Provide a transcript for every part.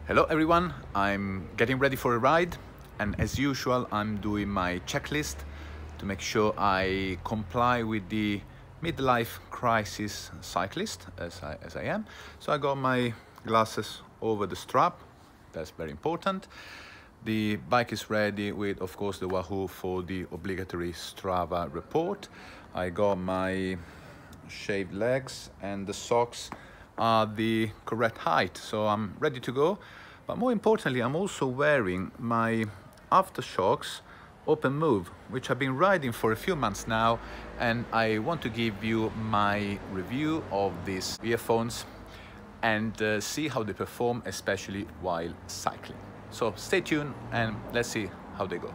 Hello everyone, I'm getting ready for a ride, and as usual I'm doing my checklist to make sure I comply with the midlife crisis cyclist as I am. So I got my glasses over the strap, that's very important. The bike is ready with, of course, the Wahoo for the obligatory Strava report. I got my shaved legs and the socks are the correct height, so I'm ready to go. But more importantly, I'm also wearing my AfterShokz OpenMove, which I've been riding for a few months now, and I want to give you my review of these earphones and see how they perform, especially while cycling. So stay tuned and let's see how they go.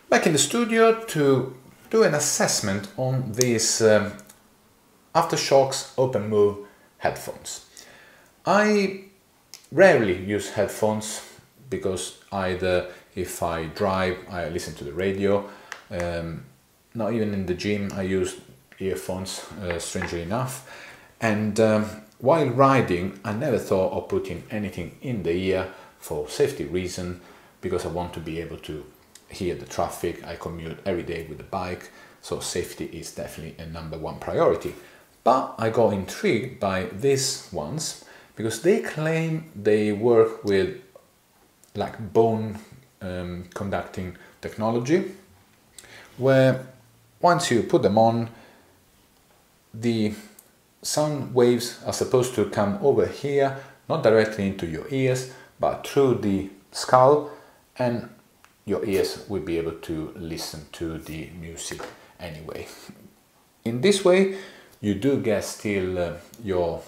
Back in the studio to do an assessment on these AfterShokz OpenMove headphones. I rarely use headphones because either if I drive I listen to the radio, not even in the gym I use earphones, strangely enough, and while riding I never thought of putting anything in the ear for safety reason, because I want to be able to hear the traffic. I commute every day with the bike, so safety is definitely a #1 priority. But I got intrigued by these ones because they claim they work with like bone conducting technology, where once you put them on, the sound waves are supposed to come over here, not directly into your ears, but through the skull, and your ears will be able to listen to the music anyway. In this way, you do get still your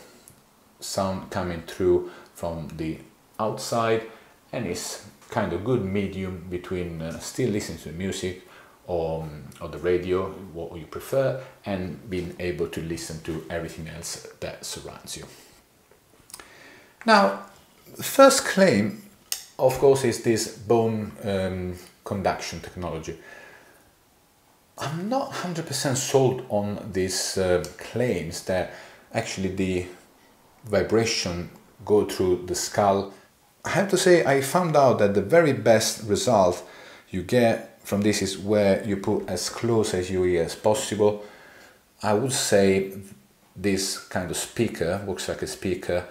sound coming through from the outside, and it's kind of good medium between still listening to the music or the radio, what you prefer, and being able to listen to everything else that surrounds you. Now, the first claim, of course, is this bone conduction technology. I'm not 100% sold on these claims that actually the vibration go through the skull. I have to say I found out that the very best result you get from this is where you put as close as your ear as possible. I would say this kind of speaker works like a speaker.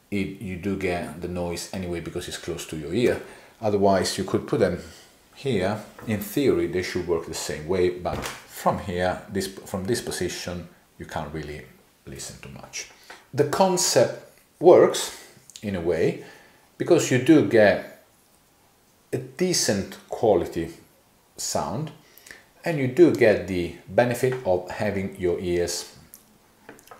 You do get the noise anyway because it's close to your ear. Otherwise you could put them here. In theory they should work the same way, but from here, from this position, you can't really listen too much. The concept works in a way because you do get a decent quality sound, and you do get the benefit of having your ears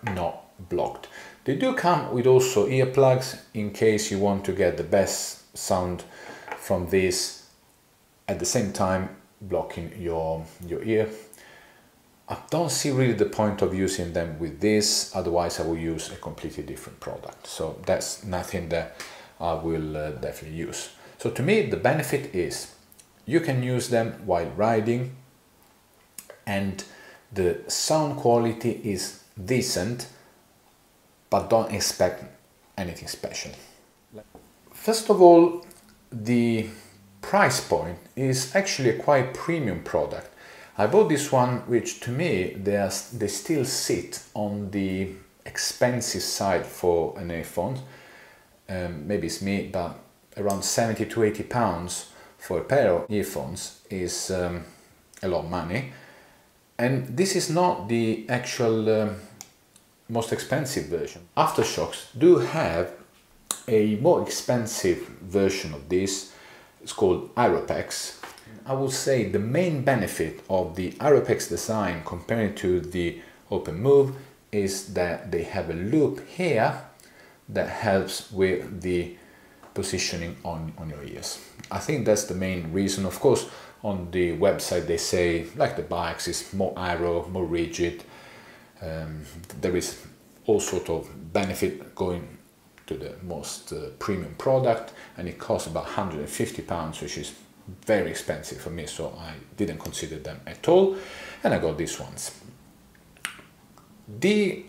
not blocked. They do come with also earplugs in case you want to get the best sound from this at the same time blocking your ear. I don't see really the point of using them with this, otherwise I will use a completely different product. So that's nothing that I will definitely use. So to me the benefit is you can use them while riding and the sound quality is decent, but don't expect anything special. First of all, the price point is actually a quite premium product. I bought this one, which to me they still sit on the expensive side for an earphone. Maybe it's me, but around 70 to 80 pounds for a pair of earphones is a lot of money. And this is not the actual most expensive version. AfterShokz do have a more expensive version of this. It's called Aeropex. I would say the main benefit of the Aeropex design compared to the OpenMove is that they have a loop here that helps with the positioning on your ears. I think that's the main reason. Of course, on the website they say, like the bikes, is more aero, more rigid. There is all sort of benefit going to the most premium product, and it costs about £150, which is very expensive for me, so I didn't consider them at all, and I got these ones. The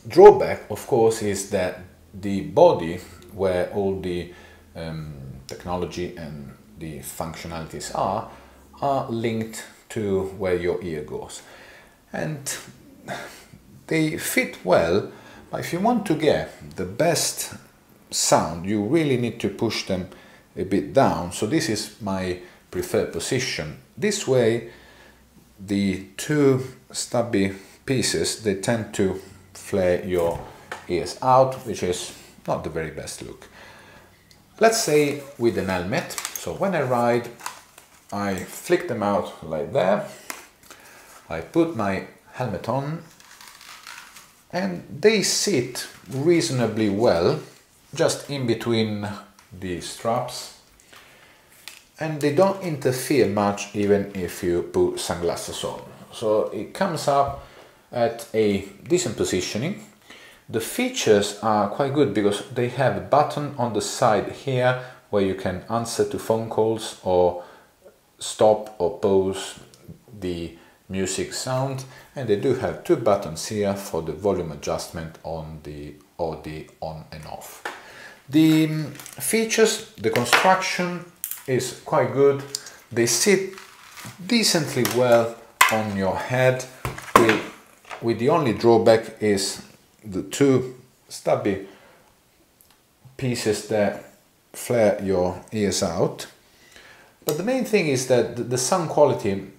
drawback, of course, is that the body where all the technology and the functionalities are linked to where your ear goes, and they fit well, but if you want to get the best sound, you really need to push them a bit down. So this is my preferred position. This way the two stubby pieces, they tend to flare your ears out, which is not the very best look. Let's say with an helmet. So when I ride, I flick them out like that. I put my helmet on and they sit reasonably well just in between the straps, and they don't interfere much even if you put sunglasses on. So it comes up at a decent positioning. The features are quite good because they have a button on the side here where you can answer to phone calls or stop or pause the music sound, and they do have two buttons here for the volume adjustment on the on and off. The features, the construction is quite good. They sit decently well on your head, with the only drawback is the two stubby pieces that flare your ears out. But the main thing is that the sound quality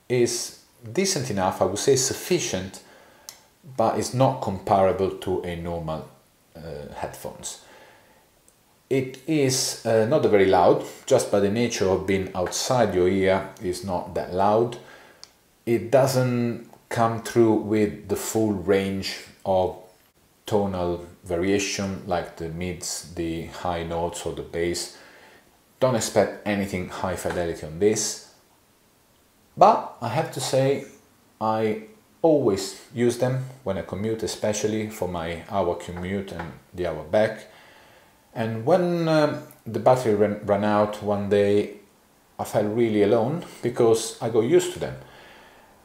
is decent enough, I would say sufficient, but it's not comparable to a normal headphones. It is not very loud, just by the nature of being outside your ear is not that loud. It doesn't come through with the full range of tonal variation like the mids, the high notes or the bass. Don't expect anything high fidelity on this. But I have to say, I always use them when I commute, especially for my hour commute and the hour back. And when the battery ran out one day, I felt really alone because I got used to them.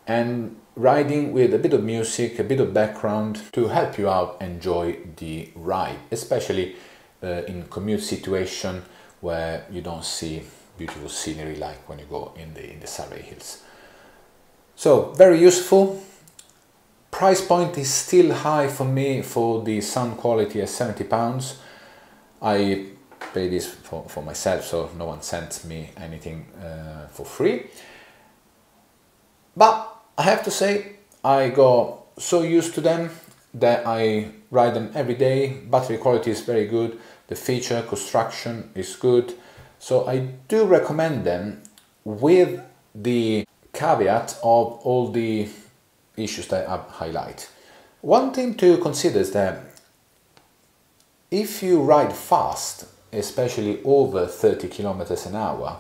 And riding with a bit of music, a bit of background to help you out enjoy the ride, especially in commute situation where you don't see beautiful scenery like when you go in the Surrey Hills. So very useful. Price point is still high for me for the sound quality at £70. I pay this for myself, so no one sent me anything for free. But I have to say, I got so used to them that I ride them every day. Battery quality is very good. The feature construction is good. So I do recommend them, with the caveat of all the issues that I highlight. One thing to consider is that if you ride fast, especially over 30 kilometers an hour,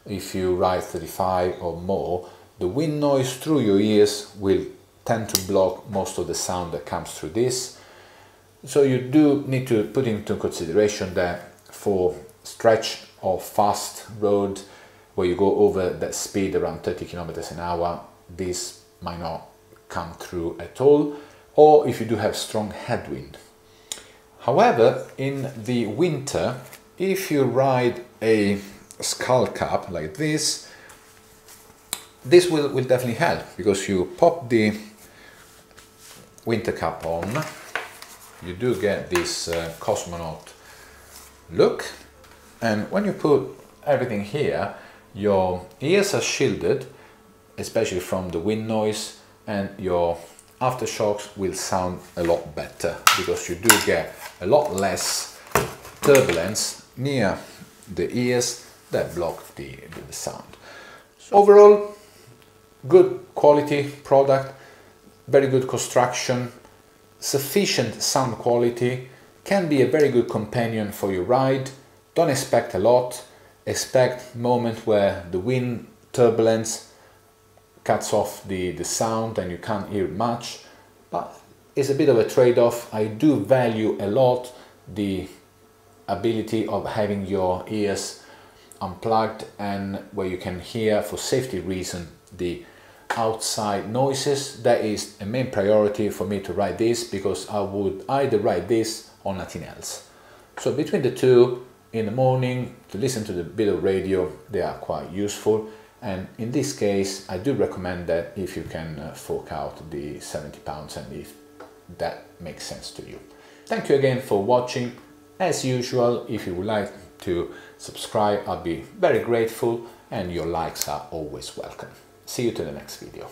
if you ride 35 or more, the wind noise through your ears will tend to block most of the sound that comes through this. So you do need to put into consideration that for stretch of fast road where you go over that speed around 30 kilometers an hour, this might not come through at all, or if you do have strong headwind. However, in the winter, if you ride a skull cap like this will definitely help, because you pop the winter cap on, you do get this cosmonaut look, and when you put everything here, your ears are shielded, especially from the wind noise, and your AfterShokz will sound a lot better because you do get a lot less turbulence near the ears that block the sound. So overall, good quality product, very good construction, sufficient sound quality, can be a very good companion for your ride. Don't expect a lot, expect moment where the wind turbulence cuts off the sound and you can't hear much, but is a bit of a trade-off. I do value a lot the ability of having your ears unplugged and where you can hear, for safety reason, the outside noises. That is a main priority for me to ride this, because I would either ride this or nothing else. So between the two, in the morning to listen to the bit of radio, they are quite useful. And in this case, I do recommend that if you can fork out the £70 and if that makes sense to you. Thank you again for watching. As usual, if you would like to subscribe, I'll be very grateful, and your likes are always welcome. See you to the next video.